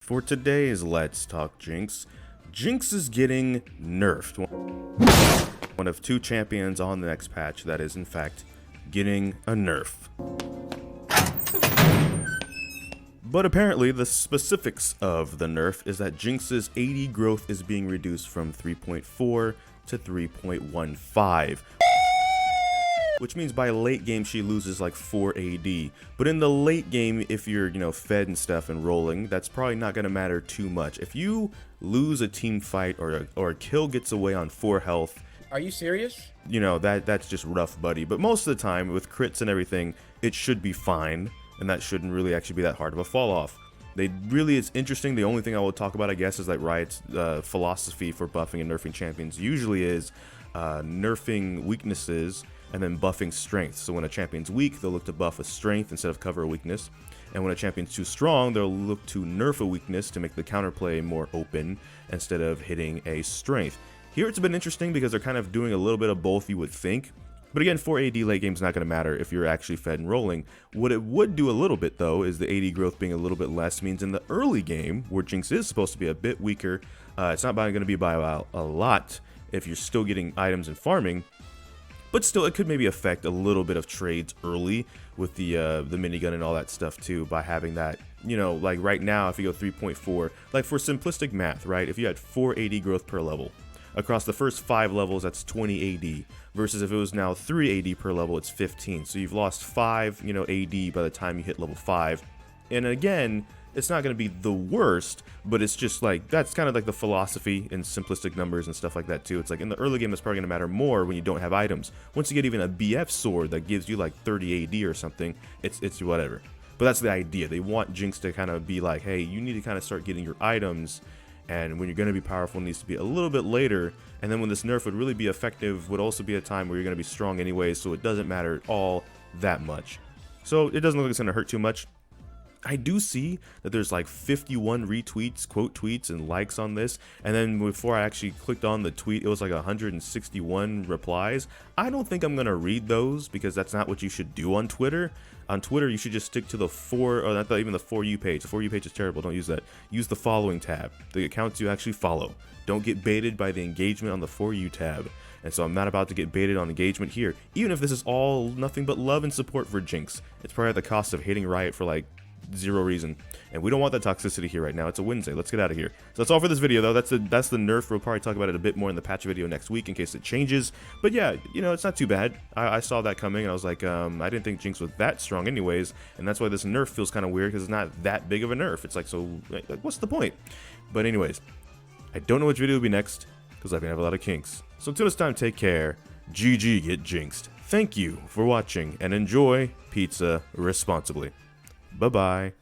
For today's Let's Talk Jinx, Jinx is getting nerfed. One of two champions on the next patch that is in fact getting a nerf. But apparently the specifics of the nerf is that Jinx's AD growth is being reduced from 3.4 to 3.15. Which means by late game she loses like 4 AD. But in the late game, if you're, fed and stuff and rolling, that's probably not going to matter too much. If you lose a team fight or a kill gets away on 4 health. Are you serious? That's just rough, buddy. But most of the time with crits and everything, it should be fine. And that shouldn't really actually be that hard of a fall off. It's interesting. The only thing I will talk about, I guess, is that Riot's philosophy for buffing and nerfing champions usually is nerfing weaknesses and then buffing strength. So when a champion's weak, they'll look to buff a strength instead of cover a weakness. And when a champion's too strong, they'll look to nerf a weakness to make the counterplay more open instead of hitting a strength. Here it's been interesting because they're kind of doing a little bit of both, you would think. But again, 4 AD late game is not going to matter if you're actually fed and rolling. What it would do a little bit though is the AD growth being a little bit less means in the early game, where Jinx is supposed to be a bit weaker, it's not going to be by a lot if you're still getting items and farming. But still, it could maybe affect a little bit of trades early with the minigun and all that stuff too, by having that, like right now, if you go 3.4, like for simplistic math, right? If you had 4 AD growth per level, across the first 5 levels, that's 20 AD, versus if it was now 3 AD per level, it's 15. So you've lost 5, AD by the time you hit level 5. And again, it's not going to be the worst, but it's just like, that's kind of like the philosophy in simplistic numbers and stuff like that too. It's like in the early game, it's probably going to matter more when you don't have items. Once you get even a BF sword that gives you like 30 AD or something, it's whatever. But that's the idea. They want Jinx to kind of be like, hey, you need to kind of start getting your items, and when you're going to be powerful, it needs to be a little bit later. And then when this nerf would really be effective would also be a time where you're going to be strong anyways, so it doesn't matter at all that much. So it doesn't look like it's going to hurt too much. I do see that there's like 51 retweets, quote tweets, and likes on this, and then before I actually clicked on the tweet, it was like 161 replies. I don't think I'm gonna read those because that's not what you should do on Twitter. On Twitter, you should just stick to the not even the For You page. The For You page is terrible. Don't use that. Use the following tab, the accounts you actually follow. Don't get baited by the engagement on the For You tab. And so I'm not about to get baited on engagement here, even if this is all nothing but love and support for Jinx. It's probably at the cost of hating Riot for like 0 reason, and we don't want that toxicity here right now. It's a Wednesday. Let's get out of here. So that's all for this video though. That's the nerf. We'll probably talk about it a bit more in the patch video next week in case it changes, but yeah, it's not too bad. I saw that coming and I was like, I didn't think Jinx was that strong anyways, and that's why this nerf feels kind of weird because it's not that big of a nerf. It's like, so like, what's the point? But anyways, I don't know which video will be next because I've been having a lot of kinks. So until this time, take care. ggGetJinxed. Thank you for watching and enjoy pizza responsibly. Bye-bye.